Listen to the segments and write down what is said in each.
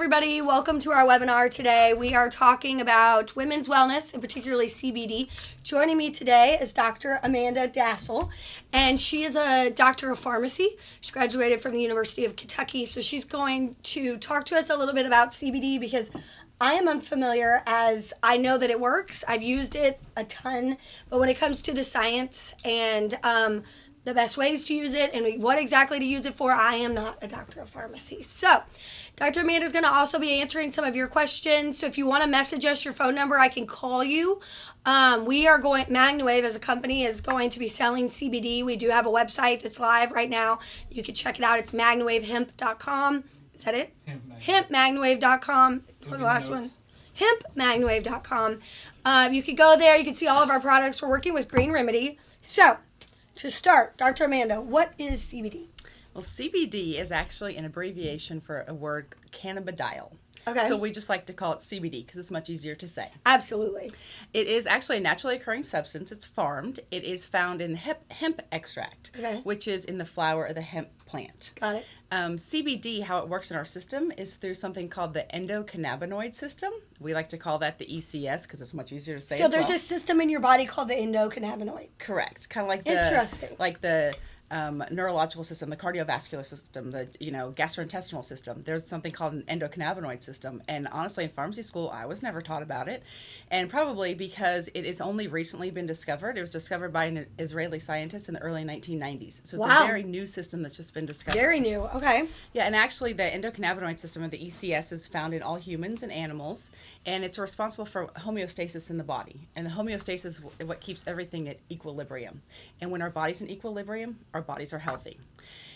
everybody. Welcome to our webinar today. We are talking about women's wellness and particularly CBD. Joining me today is Dr. Amanda Dassel, and she is a doctor of pharmacy. She graduated from the University of Kentucky, so she's going to talk to us a little bit about CBD because I am unfamiliar, as I know that it works. I've used it a ton, but when it comes to the science and the best ways to use it and what exactly to use it for, I am not a doctor of pharmacy. So Dr. Amanda is going to also be answering some of your questions. So if you want to message us your phone number, I can call you. Magna as a company is going to be selling CBD. We do have a website that's live right now. You can check it out. It's magnawavehemp.com. Is that it? Hempmagnawave.com. Or the last one. Hempmagnawave.com. You could go there. You can see all of our products. We're working with Green Remedy. So to start, Dr. Amanda, what is CBD? Well, CBD is actually an abbreviation for a word cannabidiol. Okay. So we just like to call it CBD because it's much easier to say. Absolutely. It is actually a naturally occurring substance. It's farmed. It is found in hemp extract, which is in the flower of the hemp plant. Got it. CBD, how it works in our system, is through something called the Endocannabinoid System. We like to call that the ECS because it's much easier to say. So there's a system in your body called the endocannabinoid. Correct. Kind of like the neurological system, the cardiovascular system, the gastrointestinal system. There's something called an endocannabinoid system, and honestly, in pharmacy school, I was never taught about it, and probably because it has only recently been discovered. It was discovered by an Israeli scientist in the early 1990s, so it's a very new system that's just been discovered. Very new. Okay. Yeah, and actually, the endocannabinoid system, or the ECS, is found in all humans and animals, and it's responsible for homeostasis in the body. And the homeostasis is what keeps everything at equilibrium. And when our body's in equilibrium, our bodies are healthy.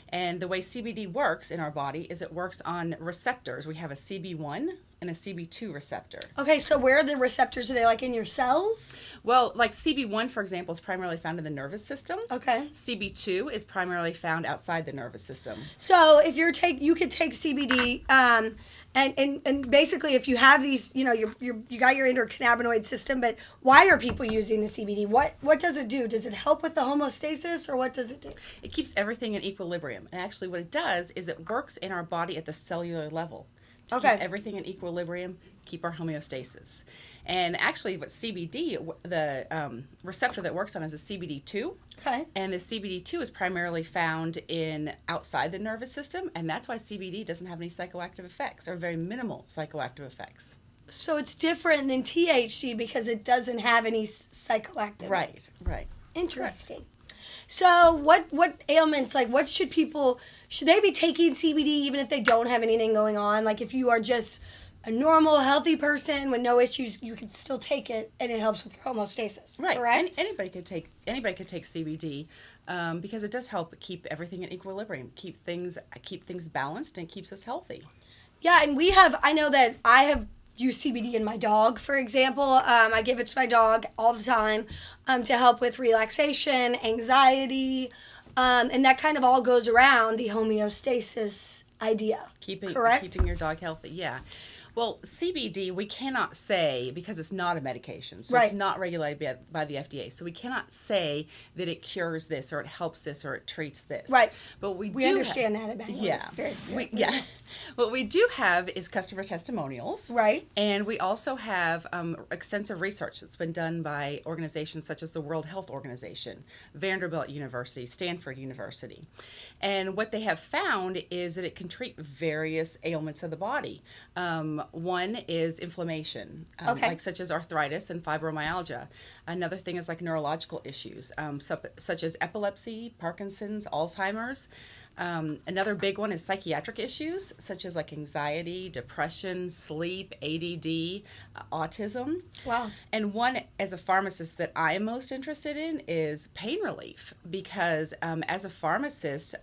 And the way CBD works in our body is it works on receptors. We have a CB1 and a CB2 receptor. Okay, so where are the receptors? Are they like in your cells? Well, like CB1, for example, is primarily found in the nervous system. Okay. CB2 is primarily found outside the nervous system. So if you could take CBD, and basically if you have these, you got your endocannabinoid system, but why are people using the CBD? What does it do? Does it help with the homeostasis, or what does it do? It keeps everything in equilibrium. And actually what it does is it works in our body at the cellular level. Keep everything in equilibrium, keep our homeostasis. And actually what CBD, the receptor that works on is a CBD2. Okay. And the CBD2 is primarily found outside the nervous system, and that's why CBD doesn't have any psychoactive effects, or very minimal psychoactive effects. So it's different than THC because it doesn't have any psychoactive. Right. Interesting. Correct. So what ailments, what should they be taking CBD even if they don't have anything going on? Like if you are just a normal, healthy person with no issues, you can still take it and it helps with your homeostasis. Right. Correct? Anybody could take CBD because it does help keep everything in equilibrium, keep things balanced, and keeps us healthy. Yeah, and I know that I have use CBD in my dog, for example. I give it to my dog all the time to help with relaxation, anxiety, and that kind of all goes around the homeostasis idea. Keeping your dog healthy, yeah. Well, CBD, we cannot say, because it's not a medication, so it's not regulated by the FDA, so we cannot say that it cures this, or it helps this, or it treats this. Right. But we understand that about What we do have is customer testimonials. Right. And we also have extensive research that's been done by organizations such as the World Health Organization, Vanderbilt University, Stanford University. And what they have found is that it can treat various ailments of the body. One is inflammation, such as arthritis and fibromyalgia. Another thing is like neurological issues, such as epilepsy, Parkinson's, Alzheimer's. Another big one is psychiatric issues, such as like anxiety, depression, sleep, ADD, autism. Wow. And one, as a pharmacist, that I am most interested in is pain relief, because as a pharmacist,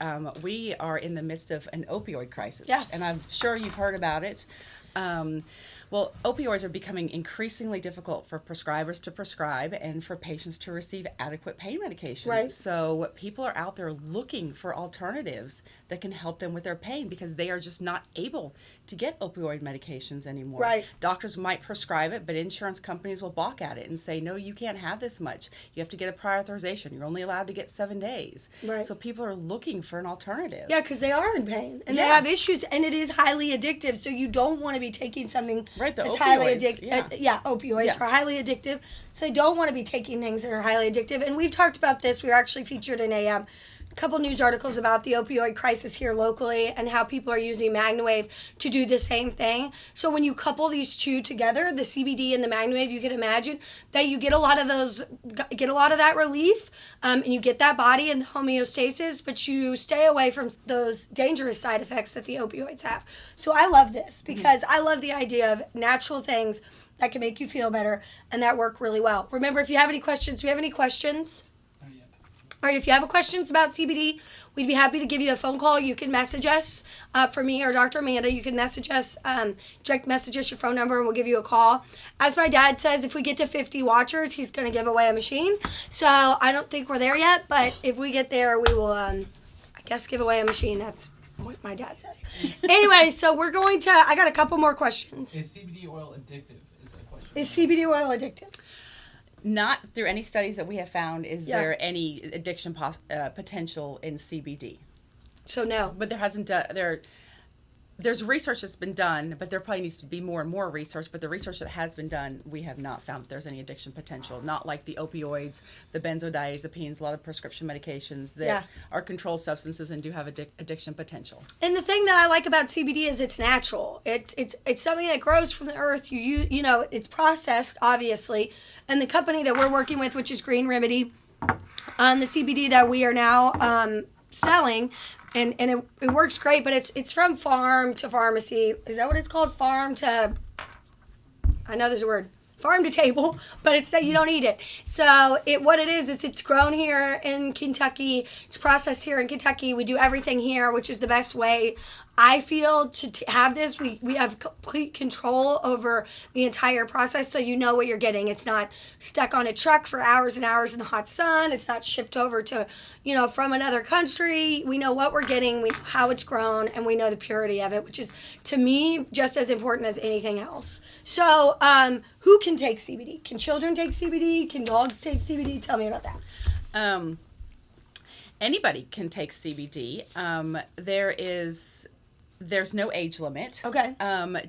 we are in the midst of an opioid crisis. Yeah. And I'm sure you've heard about it. Well, opioids are becoming increasingly difficult for prescribers to prescribe and for patients to receive adequate pain medication. Right. So people are out there looking for alternatives that can help them with their pain because they are just not able to get opioid medications anymore. Right. Doctors might prescribe it, but insurance companies will balk at it and say, no, you can't have this much. You have to get a prior authorization. You're only allowed to get 7 days. Right. So people are looking for an alternative. Yeah, because they are in pain and they have issues, and it is highly addictive. So you don't want to be taking something Right, the that's opioids, highly addictive. Opioids Yeah. are highly addictive. So you don't want to be taking things that are highly addictive. And we've talked about this. We were actually featured in a couple news articles about the opioid crisis here locally and how people are using Magna to do the same thing. So when you couple these two together, the CBD and the Magna, you can imagine that you get a lot of that relief, and you get that body and homeostasis, but you stay away from those dangerous side effects that the opioids have. So I love this because I love the idea of natural things that can make you feel better and that work really well. Remember, if you have any questions, do you have any questions? All right, if you have questions about CBD, we'd be happy to give you a phone call. You can message us, for me or Dr. Amanda. You can message us, direct message us your phone number, and we'll give you a call. As my dad says, if we get to 50 watchers, he's going to give away a machine. So I don't think we're there yet, but if we get there, we will, I guess, give away a machine. That's what my dad says. Anyway, so we're going to, I got a couple more questions. Is CBD oil addictive? Is that a question? Is CBD oil addictive? Not through any studies that we have found is there any addiction potential in CBD. So no. But there hasn't there's research that's been done, but there probably needs to be more and more research. But the research that has been done, we have not found that there's any addiction potential. Not like the opioids, the benzodiazepines, a lot of prescription medications that are controlled substances and do have addiction potential. And the thing that I like about CBD is it's natural. It's something that grows from the earth. You know, it's processed, obviously. And the company that we're working with, which is Green Remedy, the CBD that we are now selling, and it works great, but it's from farm to pharmacy. Is that what it's called? Farm to, I know there's a word, farm to table, but it's you don't eat it. So what it is it's grown here in Kentucky. It's processed here in Kentucky. We do everything here, which is the best way. I feel to have this, we have complete control over the entire process, so you know what you're getting. It's not stuck on a truck for hours and hours in the hot sun. It's not shipped over to, from another country. We know what we're getting, we know how it's grown, and we know the purity of it, which is, to me, just as important as anything else. So, who can take CBD? Can children take CBD? Can dogs take CBD? Tell me about that. Anybody can take CBD. There's no age limit. Okay.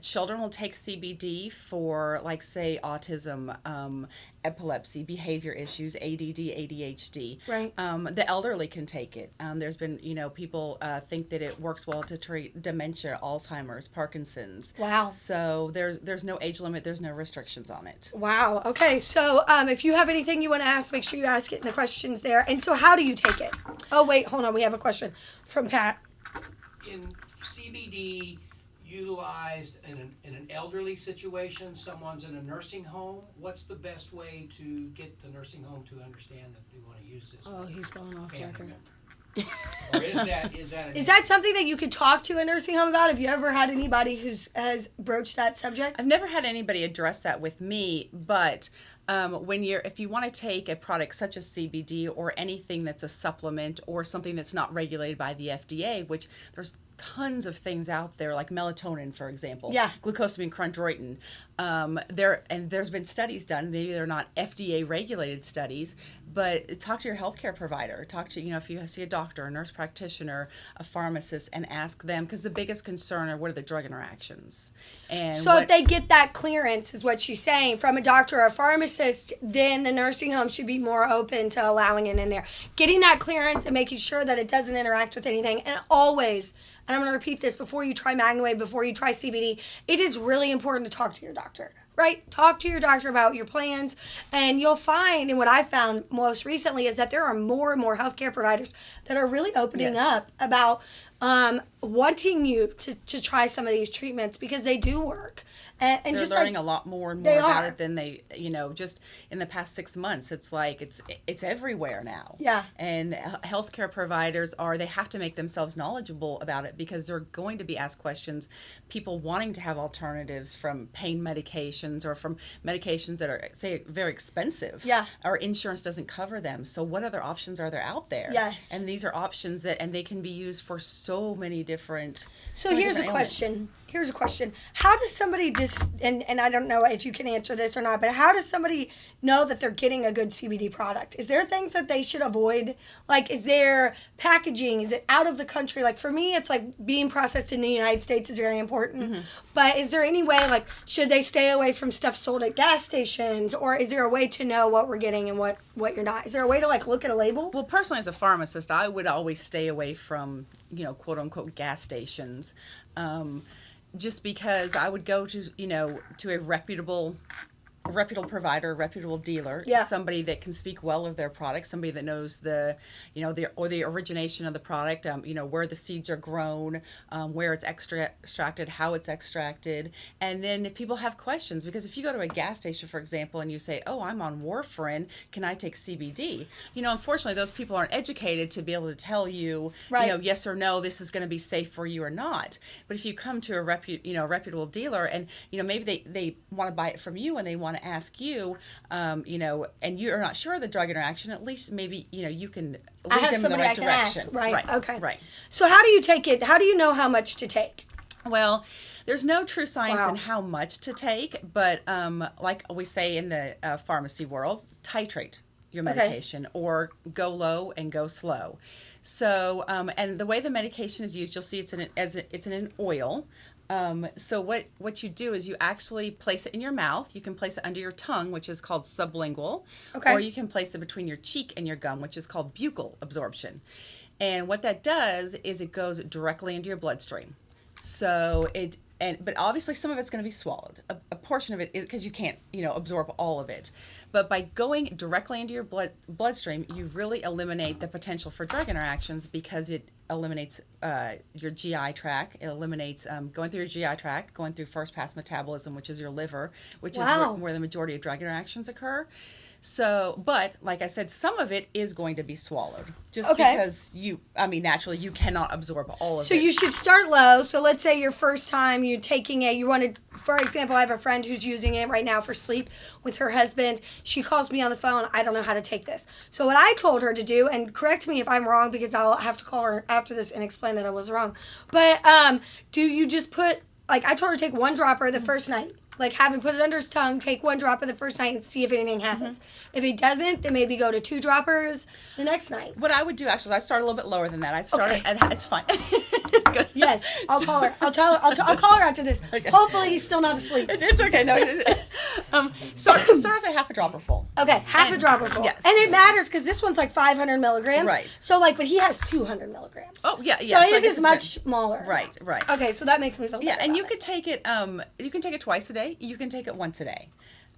Children will take CBD for, like, say, autism, epilepsy, behavior issues, ADD, ADHD. Right. The elderly can take it. There's been, people think that it works well to treat dementia, Alzheimer's, Parkinson's. Wow. So there's no age limit. There's no restrictions on it. Wow. Okay. So if you have anything you want to ask, make sure you ask it in the questions there. And so how do you take it? Oh, wait. Hold on. We have a question from Pat. In CBD utilized in an elderly situation, someone's in a nursing home, what's the best way to get the nursing home to understand that they want to use this? Oh, he's going off family record. member? Or Is that something that you could talk to a nursing home about? Have you ever had anybody has broached that subject? I've never had anybody address that with me, but if you want to take a product such as CBD or anything that's a supplement or something that's not regulated by the FDA, which there's tons of things out there, like melatonin, for example, glucosamine, chondroitin. There's been studies done. Maybe they're not FDA regulated studies, but talk to your healthcare provider. Talk to, if you see a doctor, a nurse practitioner, a pharmacist, and ask them, because the biggest concern are what are the drug interactions. And so if they get that clearance, is what she's saying, from a doctor or a pharmacist, then the nursing home should be more open to allowing it in there. Getting that clearance and making sure that it doesn't interact with anything. And always, and I'm going to repeat this, before you try Magna, before you try CBD, it is really important to talk to your doctor, right? Talk to your doctor about your plans, and you'll find, and what I found most recently is that there are more and more healthcare providers that are really opening up about wanting you to try some of these treatments because they do work. And They're just learning like, a lot more and they more about are. it than they, just in the past 6 months. It's like it's everywhere now. Yeah. And healthcare providers they have to make themselves knowledgeable about it because they're going to be asked questions. People wanting to have alternatives from pain medications or from medications that are, say, very expensive. Yeah. Our insurance doesn't cover them. So what other options are there out there? Yes. And these are options and they can be used for so many different. So many here's a different ailments. question. Here's a question. How does somebody and I don't know if you can answer this or not, but how does somebody know that they're getting a good CBD product? Is there things that they should avoid? Like, is there packaging? Is it out of the country? Like, for me, it's like being processed in the United States is very important. Mm-hmm. But is there any way, like, should they stay away from stuff sold at gas stations? Or is there a way to know what we're getting and what you're not? Is there a way to, like, look at a label? Well, personally, as a pharmacist, I would always stay away from, quote unquote, gas stations. Just because I would go to a reputable provider, a reputable dealer, Yeah. somebody that can speak well of their product, somebody that knows the origination of the product, where the seeds are grown, where it's extracted, how it's extracted. And then if people have questions, because if you go to a gas station, for example, and you say, oh, I'm on warfarin, can I take CBD? Unfortunately, those people aren't educated to be able to tell you, Right. yes or no, this is going to be safe for you or not. But if you come to a reputable dealer and, maybe they want to buy it from you and they want to ask you, and you're not sure of the drug interaction, at least maybe, you can I lead have them in the somebody right I can direction. ask. Right. Okay. Right. So how do you take it? How do you know how much to take? Well, there's no true science Wow. in how much to take, but like we say in the pharmacy world, titrate your medication or go low and go slow. So, and the way the medication is used, you'll see it's in an oil. So what you do is you actually place it in your mouth. You can place it under your tongue, which is called sublingual, Okay. or you can place it between your cheek and your gum, which is called buccal absorption. And what that does is it goes directly into your bloodstream. So but obviously some of it's going to be swallowed. A portion of it is because you can't, absorb all of it. But by going directly into your bloodstream, you really eliminate the potential for drug interactions because it eliminates your GI tract. It eliminates going through your GI tract, going through first pass metabolism, which is your liver, which Wow. is where the majority of drug interactions occur. So, but like I said, some of it is going to be swallowed just Okay. because naturally you cannot absorb all of it. So you should start low. So let's say your first time you're taking it, you want to, for example, I have a friend who's using it right now for sleep with her husband. She calls me on the phone. I don't know how to take this. So what I told her to do, and correct me if I'm wrong because I'll have to call her after this and explain that I was wrong. But do you just put, like I told her to take one dropper the first night. Like, have him put it under his tongue, take one dropper the first night, and see if anything happens. If he doesn't, then maybe go to 2 droppers the next night. What I would do, actually, I'd start a little bit lower than that. I'd start Okay. it's fine. It's good. Yes, I'll call her. I'll call her after this. Okay. Hopefully, he's still not asleep. It's okay. No, start off at half a dropper full. Okay, half a dropper full. Yes. And it matters because this one's like 500 milligrams. Right. So, but he has 200 milligrams. Oh, yeah. So I his guess is it's much good. smaller. Right. Okay, so that makes me feel better. Yeah, and about you could myself. take it. You can take it twice a day. You can take it once a day,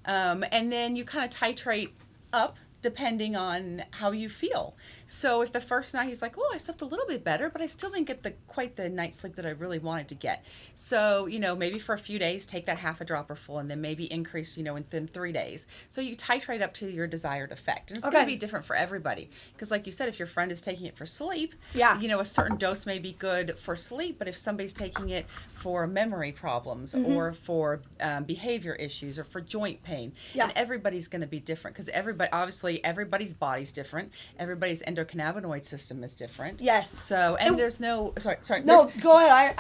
and then you kind of titrate up depending on how you feel. So if the first night he's like, oh, I slept a little bit better, but I still didn't get quite the night's sleep that I really wanted to get. So, maybe for a few days, take that half a dropper full and then maybe increase, within 3 days. So you titrate up to your desired effect. And it's going to be different for everybody. Because like you said, if your friend is taking it for sleep, Yeah. a certain dose may be good for sleep, but if somebody's taking it for memory problems or for behavior issues or for joint pain, and everybody's going to be different because everybody's body's different. Everybody's endocannabinoid system is different. Yes. So, and there's no, sorry. No, go ahead.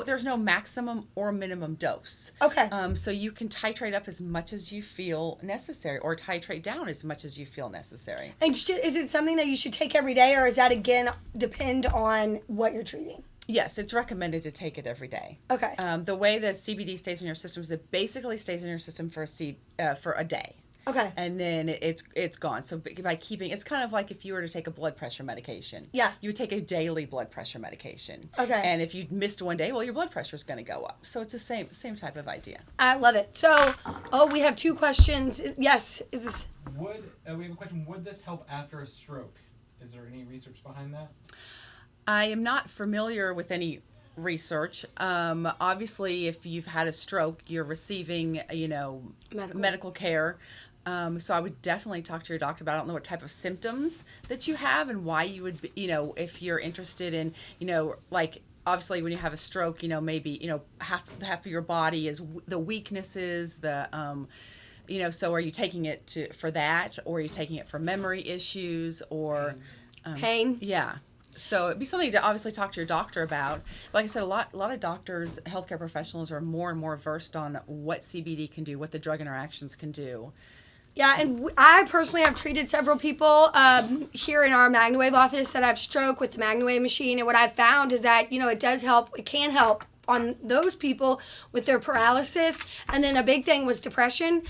There's no maximum or minimum dose. Okay. So you can titrate up as much as you feel necessary or titrate down as much as you feel necessary. And is it something that you should take every day, or is that again depend on what you're treating? Yes, it's recommended to take it every day. Okay. The way the CBD stays in your system is it basically stays in your system for a day. Okay. And then it's gone. So by keeping, it's kind of like if you were to take a blood pressure medication. Yeah. You would take a daily blood pressure medication. Okay. And if you missed one day, well, your blood pressure is going to go up. So it's the same type of idea. I love it. So, we have 2 questions. Yes, is this? We have a question. Would this help after a stroke? Is there any research behind that? I am not familiar with any research. Obviously, if you've had a stroke, you're receiving, medical care. So I would definitely talk to your doctor about, I don't know what type of symptoms that you have and why you would be, if you're interested in, like, obviously when you have a stroke, maybe, half of your body is the weaknesses, so are you taking it for that, or are you taking it for memory issues or Pain? Yeah. So it'd be something to obviously talk to your doctor about. Like I said, a lot of doctors, healthcare professionals are more and more versed on what CBD can do, what the drug interactions can do. Yeah, and I personally have treated several people here in our MagnaWave office that have stroke with the MagnaWave machine, and what I've found is that, it does help, it can help on those people with their paralysis. And then a big thing was depression.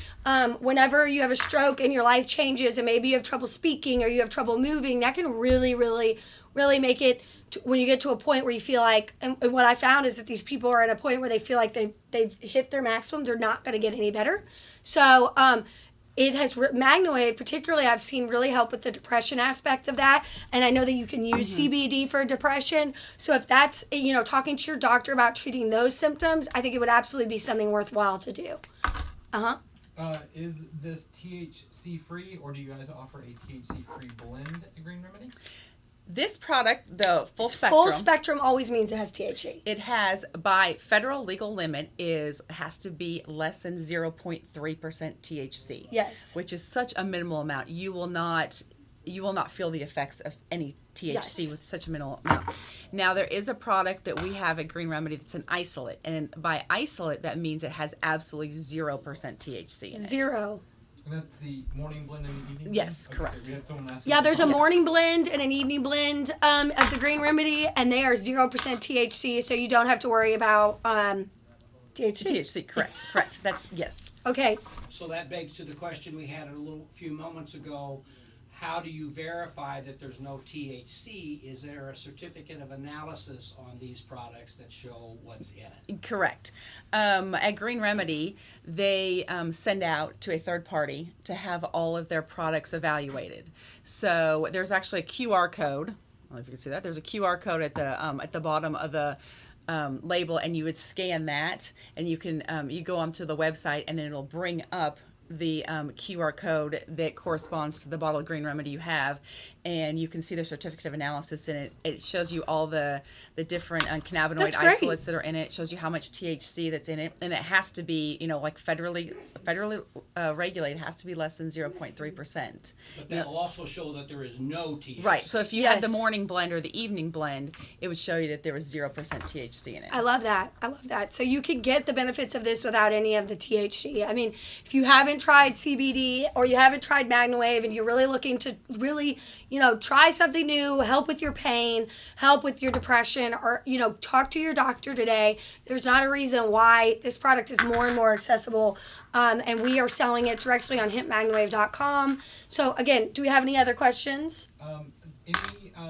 Whenever you have a stroke and your life changes and maybe you have trouble speaking or you have trouble moving, that can really, really, really make it when you get to a point where you feel like, and what I found is that these people are at a point where they feel like they've hit their maximum, they're not going to get any better. So it has, MagnaWave particularly, I've seen really help with the depression aspect of that. And I know that you can use CBD for depression. So if that's, talking to your doctor about treating those symptoms, I think it would absolutely be something worthwhile to do. Is this THC free, or do you guys offer a THC free blend at Green Remedy? This product, the full spectrum. Full spectrum always means it has THC. It has, by federal legal limit, has to be less than 0.3% THC. Yes. Which is such a minimal amount. You will not feel the effects of any THC with such a minimal amount. Now, there is a product that we have at Green Remedy that's an isolate, and by isolate that means it has absolutely 0% THC in it. Zero. And that's the morning blend and the evening Yes, blend? correct. Okay, we had someone ask Yeah, there's a about morning blend and an evening blend of the Green Remedy, and they are 0% THC, so you don't have to worry about THC. THC, correct. That's, yes. Okay. So that begs to the question we had a few moments ago. How do you verify that there's no THC? Is there a certificate of analysis on these products that show what's in it? Correct. At Green Remedy, they send out to a third party to have all of their products evaluated. So there's actually a QR code. I don't know if you can see that. There's a QR code at the bottom of the label, and you would scan that, and you can you go onto the website, and then it'll bring up the QR code that corresponds to the bottle of Green Remedy you have, and you can see the certificate of analysis in it. It shows you all the different cannabinoid isolates that are in it. It shows you how much THC that's in it, and it has to be, like federally regulated. It has to be less than 0.3%. But that will also show that there is no THC. Right. So if you had the morning blend or the evening blend, it would show you that there was 0% THC in it. I love that. So you can get the benefits of this without any of the THC. I mean, if you haven't tried CBD or you haven't tried MagnaWave and you're really looking to really, try something new, help with your pain, help with your depression, or, talk to your doctor today, there's not a reason why this product is more and more accessible. And we are selling it directly on hempmagnawave.com. So again, do we have any other questions? Any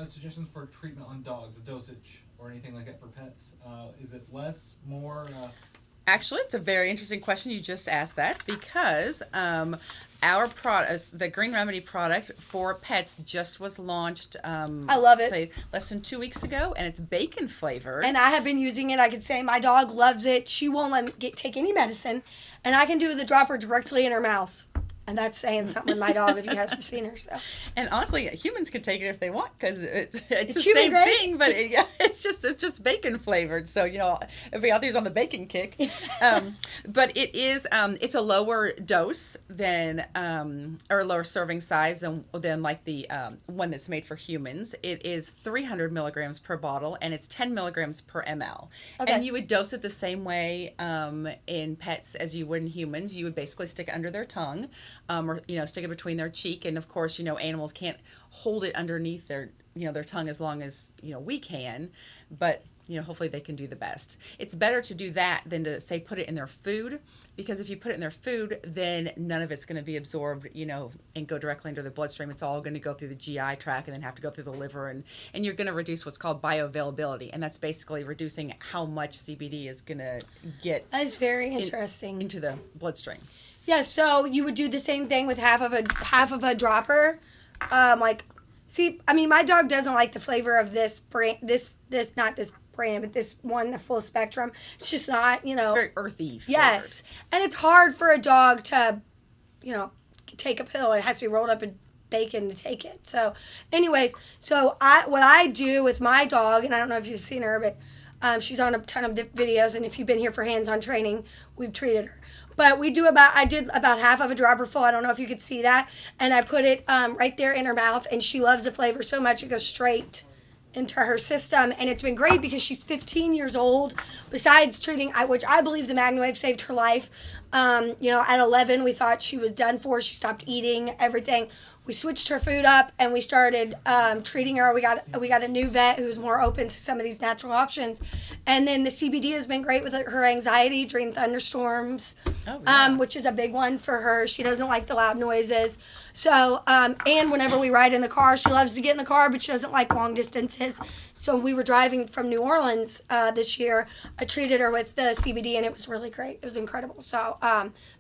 suggestions for treatment on dogs, dosage, or anything like that for pets? Is it less, more? Actually, it's a very interesting question you just asked that, because our product, the Green Remedy product for pets, just was launched. I love it. Say less than 2 weeks ago, and it's bacon flavored. And I have been using it. I could say my dog loves it. She won't let me take any medicine, and I can do the dropper directly in her mouth. And that's saying something with my dog if you guys have seen her. So. And honestly, humans can take it if they want, because it's the human same grade? thing, but it's just bacon flavored. So everybody out there's on the bacon kick. But it is it's a lower dose than or a lower serving size than like the one that's made for humans. It is 300 milligrams per bottle, and it's 10 milligrams per ml. Okay. And you would dose it the same way in pets as you would in humans. You would basically stick it under their tongue. Or stick it between their cheek, and of course animals can't hold it underneath their tongue as long as we can, but hopefully they can do the best. It's better to do that than to say put it in their food, because if you put it in their food, then none of it's going to be absorbed and go directly into the bloodstream. It's all going to go through the GI tract and then have to go through the liver, and you're going to reduce what's called bioavailability, and that's basically reducing how much CBD is going to get. That's very interesting. Into the bloodstream. Yeah, so you would do the same thing with half of a dropper. My dog doesn't like the flavor of this brand, this not this brand, but this one, the full spectrum, it's just not, It's very earthy. Flavored. Yes. And it's hard for a dog to, take a pill. It has to be rolled up in bacon to take it. So, anyways, what I do with my dog, and I don't know if you've seen her, but she's on a ton of videos, and if you've been here for hands-on training, we've treated her. But I did about half of a dropper full. I don't know if you could see that. And I put it right there in her mouth, and she loves the flavor so much it goes straight into her system. And it's been great because she's 15 years old. Besides treating, which I believe the Magna Wave saved her life. At 11, we thought she was done for. She stopped eating, everything. We switched her food up, and we started treating her. We got a new vet who's more open to some of these natural options. And then the CBD has been great with her anxiety during thunderstorms, which is a big one for her. She doesn't like the loud noises. So, and whenever we ride in the car, she loves to get in the car, but she doesn't like long distances. So we were driving from New Orleans this year. I treated her with the CBD, and it was really great. It was incredible. So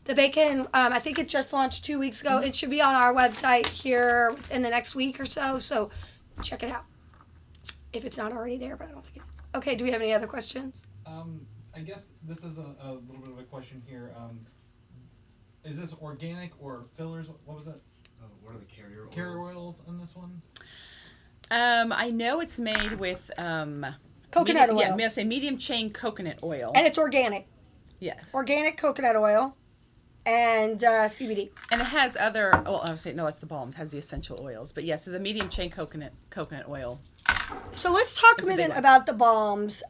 the bacon, I think it just launched 2 weeks ago. It should be on our website here in the next week or so. So check it out if it's not already there, but I don't think it is. Okay, do we have any other questions? I guess this is a little bit of a question here. Is this organic or fillers? What was that? What are the carrier oils? Carrier oils in this one? I know it's made with Coconut oil. Yeah, say medium chain coconut oil. And it's organic. Yes. Organic coconut oil and CBD. And it has other. Well, I was saying no, that's the balm. It has the essential oils, but yes, so the medium chain coconut oil. So let's talk a That's the big minute one. about the balms.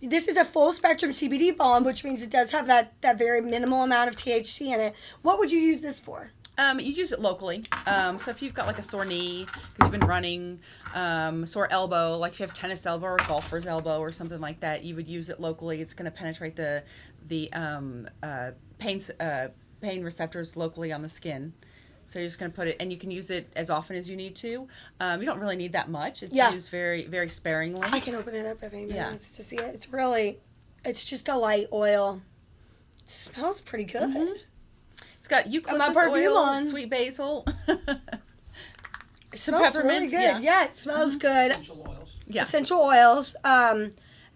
This is a full spectrum CBD balm, which means it does have that very minimal amount of THC in it. What would you use this for? You use it locally. So if you've got like a sore knee because you've been running, sore elbow, like if you have tennis elbow or golfer's elbow or something like that, you would use it locally. It's going to penetrate the pain receptors locally on the skin. So you're just going to put it, and you can use it as often as you need to. You don't really need that much. It's used very, very sparingly. I can open it up if anybody wants to see it. It's just a light oil. It smells pretty good. Mm-hmm. It's got eucalyptus perfume oil, on. sweet basil, It some smells really peppermint. good. Yeah, it smells good. Essential oils. Yeah. Essential oils,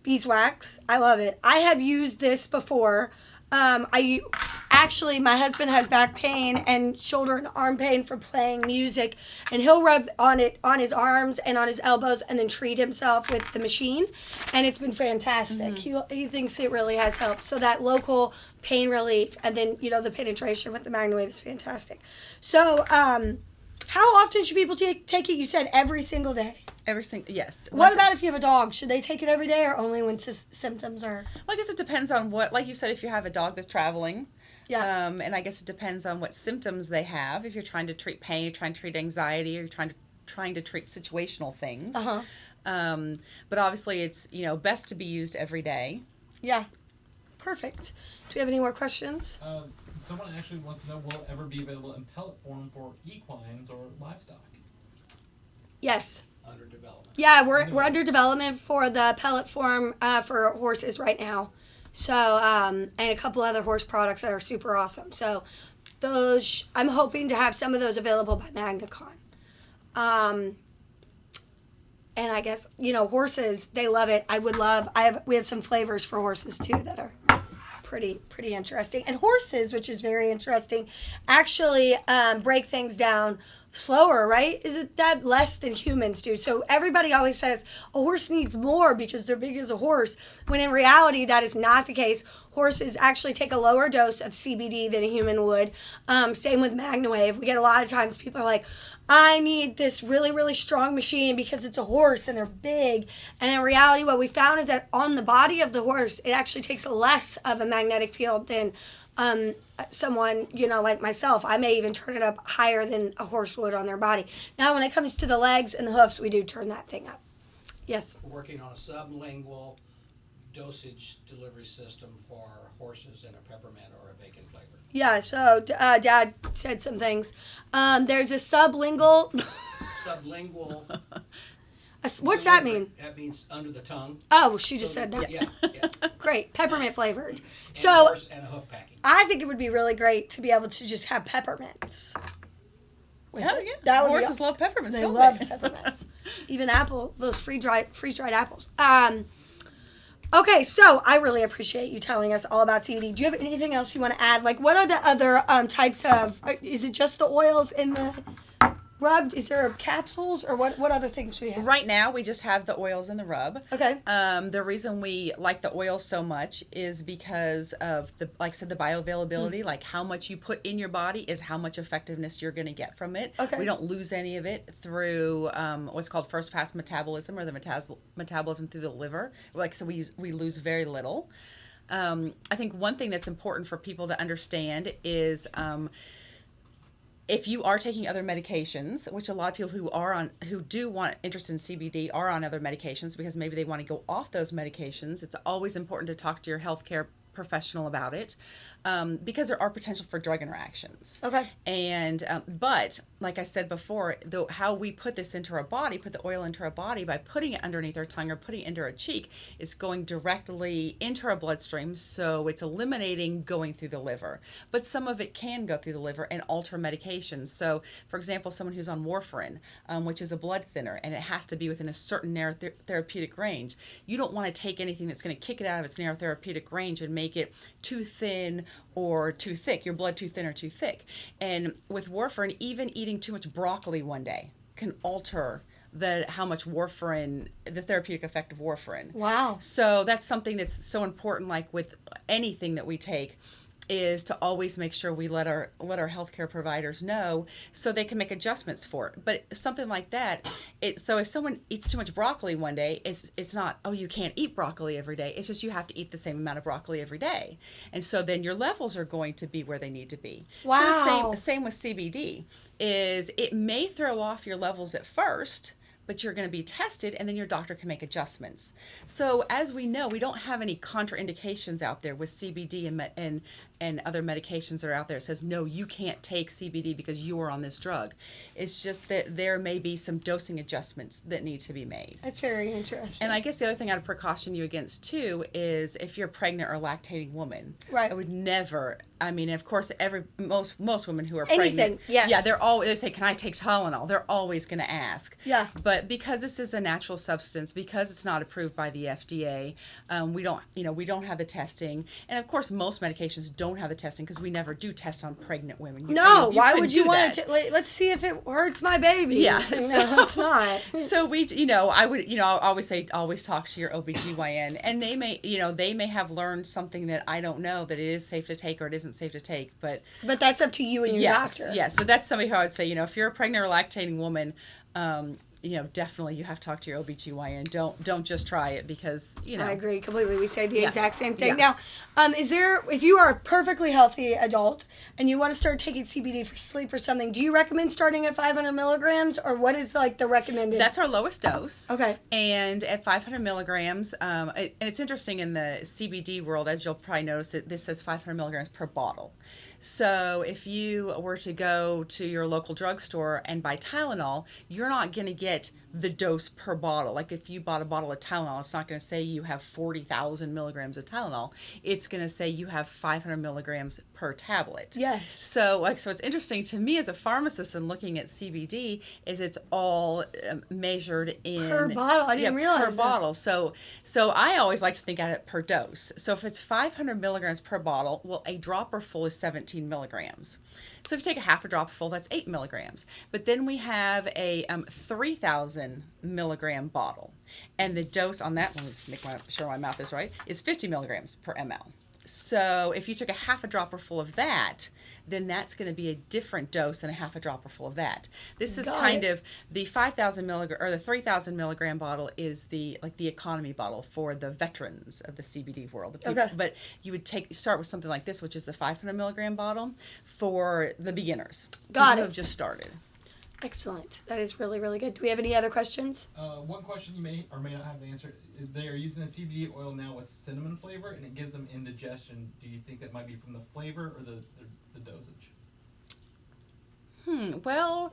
beeswax. I love it. I have used this before. My husband has back pain and shoulder and arm pain from playing music, and he'll rub on it on his arms and on his elbows and then treat himself with the machine, and it's been fantastic. He thinks it really has helped. So that local pain relief, and then the penetration with the Magna Wave is fantastic. So how often should people take it? You said every single day. Yes. What about if you have a dog? Should they take it every day or only when symptoms are? Well, I guess it depends on what, like you said, if you have a dog that's traveling. Yeah. And I guess it depends on what symptoms they have. If you're trying to treat pain, you're trying to treat anxiety, or you're trying to treat situational things. But obviously, it's best to be used every day. Yeah. Perfect. Do we have any more questions? Someone actually wants to know, will it ever be available in pellet form for equines or livestock? Yes. Under development. Yeah, we're under development for the pellet form for horses right now. So, and a couple other horse products that are super awesome. So, those I'm hoping to have some of those available by MagnaCon. And I guess horses, they love it. We have some flavors for horses too that are pretty interesting. And horses, which is very interesting, actually break things down slower, right? Is it that less than humans do? So everybody always says a horse needs more because they're big as a horse, when in reality that is not the case. Horses actually take a lower dose of CBD than a human would. Same with Magna Wave. We get a lot of times people are like, I need this really, really strong machine because it's a horse and they're big. And in reality, what we found is that on the body of the horse, it actually takes less of a magnetic field than someone, like myself. I may even turn it up higher than a horse would on their body. Now, when it comes to the legs and the hoofs, we do turn that thing up. Yes. We're working on a sublingual dosage delivery system for horses in a peppermint or a bacon flavor. Yeah, so Dad said some things. There's a sublingual. Sublingual. What's that mean? That means under the tongue. Oh, she just said that. Yeah. Great, peppermint flavored. And So horse and a hoof packing. I think it would be really great to be able to just have peppermints. with Oh it. yeah, That would be horses love peppermints. They don't love they? peppermints. Even those freeze-dried apples. Okay, so I really appreciate you telling us all about CBD. Do you have anything else you want to add? Like, what are the other types of? Is it just the oils in the rubbed? Is there capsules or what other things do we have? Right now, we just have the oils and the rub. Okay. The reason we like the oils so much is because of like I said, the bioavailability. Like how much you put in your body is how much effectiveness you're going to get from it. Okay. We don't lose any of it through what's called first pass metabolism or the metabolism through the liver. Like so, we lose very little. I think one thing that's important for people to understand is. If you are taking other medications, which a lot of people who do want interest in CBD are on other medications because maybe they want to go off those medications, it's always important to talk to your healthcare professional about it because there are potential for drug interactions. Okay. And but like I said before, how we put this into our body, put the oil into our body by putting it underneath our tongue or putting it into our cheek, is going directly into our bloodstream, so it's eliminating going through the liver. But some of it can go through the liver and alter medications. So, for example, someone who's on warfarin, which is a blood thinner, and it has to be within a certain narrow therapeutic range. You don't want to take anything that's going to kick it out of its narrow therapeutic range and make it too thin or too thick, your blood too thin or too thick. And with warfarin, even eating too much broccoli one day can alter how much warfarin, the therapeutic effect of warfarin. Wow. So that's something that's so important, like with anything that we take, is to always make sure we let our healthcare providers know so they can make adjustments for it. But something like that, so if someone eats too much broccoli one day, it's not, oh, you can't eat broccoli every day. It's just you have to eat the same amount of broccoli every day. And so then your levels are going to be where they need to be. Wow. So the same with CBD is it may throw off your levels at first, but you're going to be tested and then your doctor can make adjustments. So as we know, we don't have any contraindications out there with CBD and other medications that are out there. It says, no, you can't take CBD because you are on this drug. It's just that there may be some dosing adjustments that need to be made. That's very interesting. And I guess the other thing I'd precaution you against too is if you're a pregnant or lactating woman. Right. I would never, I mean, of course, most women who are Anything, pregnant. yes. Yeah, they say, can I take Tylenol? They're always going to ask. Yeah. But because this is a natural substance, because it's not approved by the FDA, we don't have the testing. And of course, most medications don't have the testing because we never do test on pregnant women. Why would you want that. to? Let's see if it hurts my baby. Yeah, No, it's not. So I'll always say, always talk to your OBGYN, and they may have learned something that I don't know, that it is safe to take or it isn't safe to take, but that's up to you and your doctor. Yes, but that's somebody who I would say, if you're a pregnant or lactating woman, definitely you have to talk to your OBGYN. Don't just try it because, I agree completely. We say the exact same thing. Yeah. Now, if you are a perfectly healthy adult and you want to start taking CBD for sleep or something, do you recommend starting at 500 milligrams or what is like the recommended? That's our lowest dose. Okay. And at 500 milligrams, and it's interesting in the CBD world, as you'll probably notice, this says 500 milligrams per bottle. So if you were to go to your local drugstore and buy Tylenol, you're not going to get the dose per bottle. Like if you bought a bottle of Tylenol, it's not going to say you have 40,000 milligrams of Tylenol. It's going to say you have 500 milligrams per tablet. Yes. So what's interesting to me as a pharmacist and looking at CBD is it's all measured in per bottle. I didn't realize per that. bottle. So I always like to think at it per dose. So if it's 500 milligrams per bottle, well, a dropper full is 17 milligrams. So if you take a half a dropper full, that's 8 milligrams. But then we have a 3,000 milligram bottle, and the dose on that one, let's make sure my mouth is right, is 50 milligrams per ml. So if you took a half a dropper full of that, then that's going to be a different dose than a half a dropper full of that. This is kind of the 5,000 milligram or the 3,000 milligram bottle is the economy bottle for the veterans of the CBD world. Okay. But you would start with something like this, which is the 500 milligram bottle for the beginners. Got who it. have just started. Excellent. That is really, really good. Do we have any other questions? One question you may or may not have the answer. They are using a CBD oil now with cinnamon flavor, and it gives them indigestion. Do you think that might be from the flavor or the dosage? Well,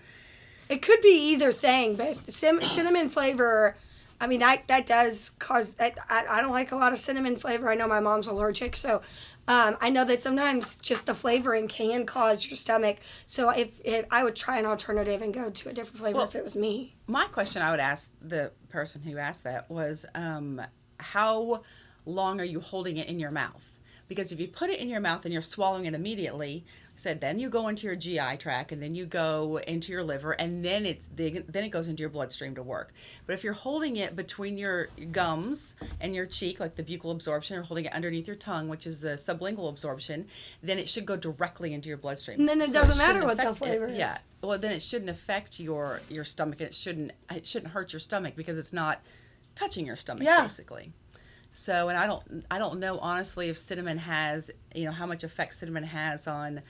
it could be either thing, but cinnamon flavor, I mean, that does cause, I don't like a lot of cinnamon flavor. I know my mom's allergic, so I know that sometimes just the flavoring can cause your stomach. So if I would try an alternative and go to a different flavor if it was me. My question I would ask the person who asked that was, how long are you holding it in your mouth? Because if you put it in your mouth and you're swallowing it immediately, then you go into your GI tract and then you go into your liver and then it goes into your bloodstream to work. But if you're holding it between your gums and your cheek, like the buccal absorption, or holding it underneath your tongue, which is the sublingual absorption, then it should go directly into your bloodstream. And then it doesn't matter what the flavor is. Yeah. Well, then it shouldn't affect your stomach, and it shouldn't hurt your stomach because it's not touching your stomach, basically. So, and I don't know honestly if cinnamon has, how much effect cinnamon has on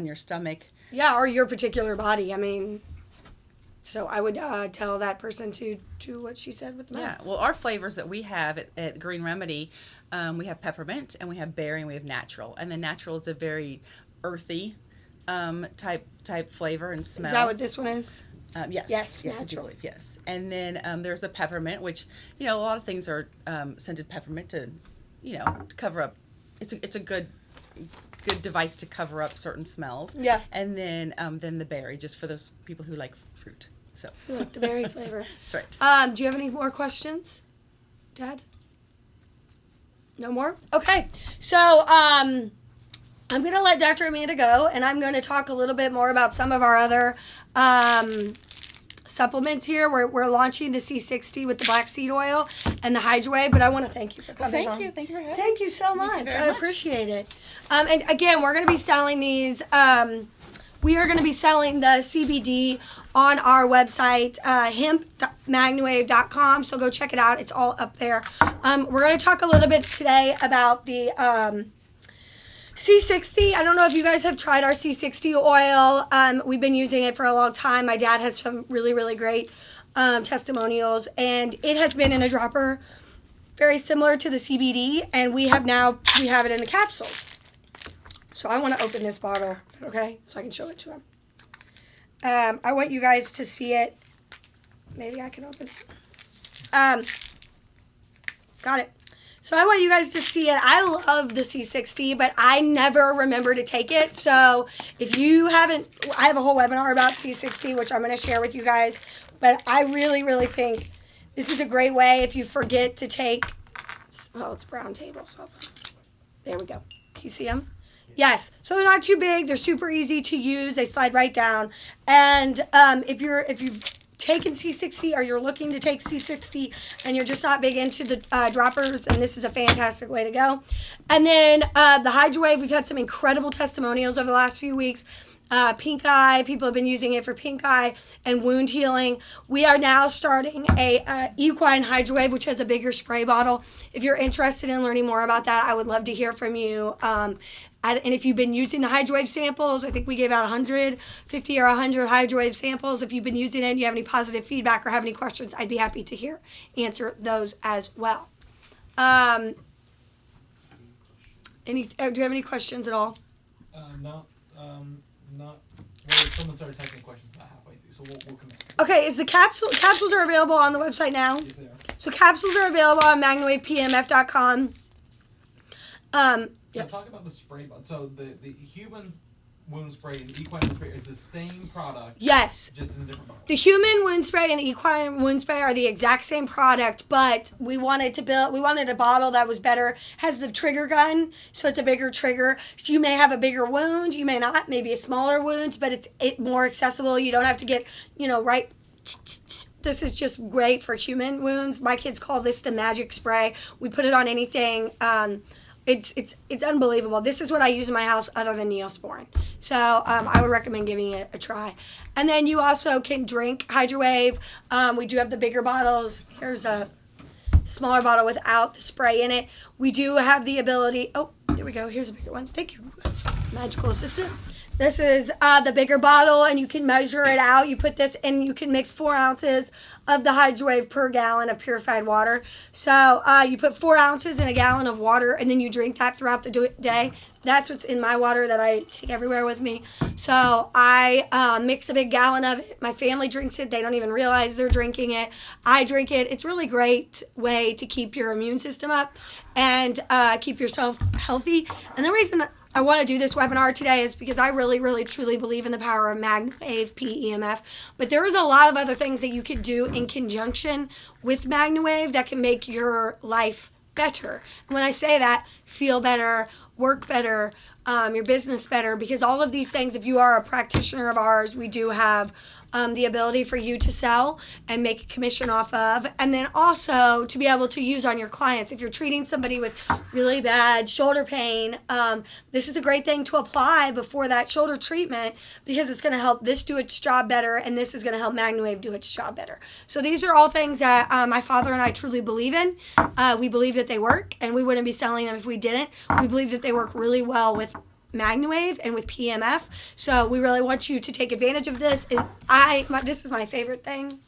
your stomach. Yeah, or your particular body. I mean, so I would tell that person to do what she said with the mouth. Yeah, well, our flavors that we have at Green Remedy, we have peppermint and we have berry and we have natural. And the natural is a very earthy type flavor and smell. Is that what this one is? Yes, I do believe, yes. And then there's a peppermint, which, a lot of things are scented peppermint to, to cover up. It's a good device to cover up certain smells. Yeah. And then the berry, just for those people who like fruit. So. You like the berry flavor. That's right. Do you have any more questions, Dad? No more? Okay. So, I'm going to let Dr. Amanda go, and I'm going to talk a little bit more about some of our other supplements here. We're launching the C60 with the black seed oil and the Hydrowave, but I want to thank you for coming on. Thank you for having me. Thank you so much. very I much. appreciate it. And again, we're going to be selling these. We are going to be selling the CBD on our website, hemp.magnawave.com. So go check it out. It's all up there. We're going to talk a little bit today about the C60. I don't know if you guys have tried our C60 oil. We've been using it for a long time. My dad has some really, really great testimonials, and it has been in a dropper very similar to the CBD, and we have it in the capsules. So I want to open this bottle. Is that okay? So I can show it to him. I want you guys to see it. Maybe I can open it. Got it. So I want you guys to see it. I love the C60, but I never remember to take it. So if you haven't, I have a whole webinar about C60, which I'm going to share with you guys. But I really, really think this is a great way if you forget to take, it's brown table. So there we go. Can you see them? Yes. So they're not too big. They're super easy to use. They slide right down. And if you've taken C60 or you're looking to take C60 and you're just not big into the droppers, then this is a fantastic way to go. And then the Hydrowave, we've had some incredible testimonials over the last few weeks. Pink eye, people have been using it for pink eye and wound healing. We are now starting a equine Hydrowave, which has a bigger spray bottle. If you're interested in learning more about that, I would love to hear from you. And if you've been using the Hydrowave samples, I think we gave out 150 or 100 Hydrowave samples. If you've been using it and you have any positive feedback or have any questions, I'd be happy to answer those as well. Do you have any questions at all? No. Not. Well, someone started typing questions about halfway through, so we'll come back. Okay, is the capsules are available on the website now? Yes, they are. So capsules are available on magnawavepmf.com. Yes. Talk about the spray bottle. So the human wound spray and the equine wound spray is the same product. Yes. Just in a different bottle. The human wound spray and the equine wound spray are the exact same product, but we wanted a bottle that was better, has the trigger gun, so it's a bigger trigger. So you may have a bigger wound, you may not, maybe a smaller wound, but it's more accessible. You don't have to get, right. This is just great for human wounds. My kids call this the magic spray. We put it on anything. It's unbelievable. This is what I use in my house other than Neosporin. So I would recommend giving it a try. And then you also can drink Hydrowave. We do have the bigger bottles. Here's a smaller bottle without the spray in it. We do have the ability. Oh, there we go. Here's a bigger one. Thank you, magical assistant. This is the bigger bottle, and you can measure it out. You put this in, you can mix 4 ounces of the Hydrowave per gallon of purified water. So you put 4 ounces in a gallon of water, and then you drink that throughout the day. That's what's in my water that I take everywhere with me. So I mix a big gallon of it. My family drinks it. They don't even realize they're drinking it. I drink it. It's a really great way to keep your immune system up and keep yourself healthy. And the reason I want to do this webinar today is because I really, really, truly believe in the power of Magna, PEMF. But there is a lot of other things that you could do in conjunction with Magna Wave that can make your life better. And when I say that, feel better, work better, your business better, because all of these things, if you are a practitioner of ours, we do have the ability for you to sell and make a commission off of, and then also to be able to use on your clients. If you're treating somebody with really bad shoulder pain, this is a great thing to apply before that shoulder treatment, because it's going to help this do its job better, and this is going to help Magna Wave do its job better. So these are all things that my father and I truly believe in. We believe that they work, and we wouldn't be selling them if we didn't. We believe that they work really well with Magna Wave and with PEMF. So we really want you to take advantage of this. This is my favorite thing.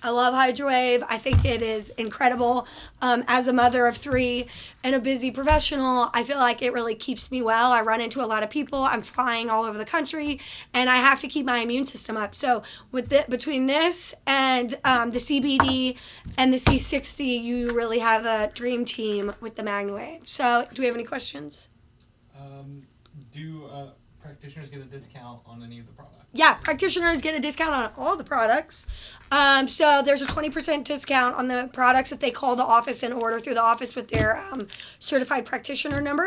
I love HydroWave. I think it is incredible. As a mother of 3 and a busy professional, I feel like it really keeps me well. I run into a lot of people. I'm flying all over the country, and I have to keep my immune system up. So between this and the CBD and the C60, you really have a dream team with the Magna Wave. So do we have any questions? Do practitioners get a discount on any of the products? Yeah, practitioners get a discount on all the products. So there's a 20% discount on the products if they call the office and order through the office with their certified practitioner number.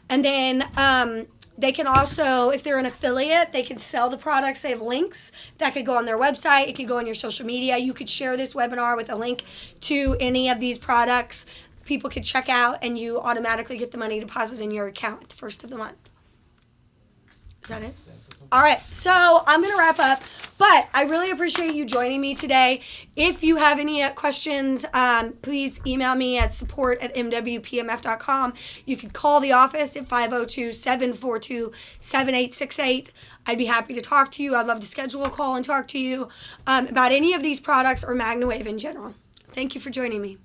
And then they can also, if they're an affiliate, they can sell the products. They have links that could go on their website. It could go on your social media. You could share this webinar with a link to any of these products. People could check out, and you automatically get the money deposited in your account at the first of the month. Is that it? All right, so I'm going to wrap up, but I really appreciate you joining me today. If you have any questions, please email me at support@mwpmf.com. You can call the office at 502-742-7868. I'd be happy to talk to you. I'd love to schedule a call and talk to you about any of these products or Magna Wave in general. Thank you for joining me.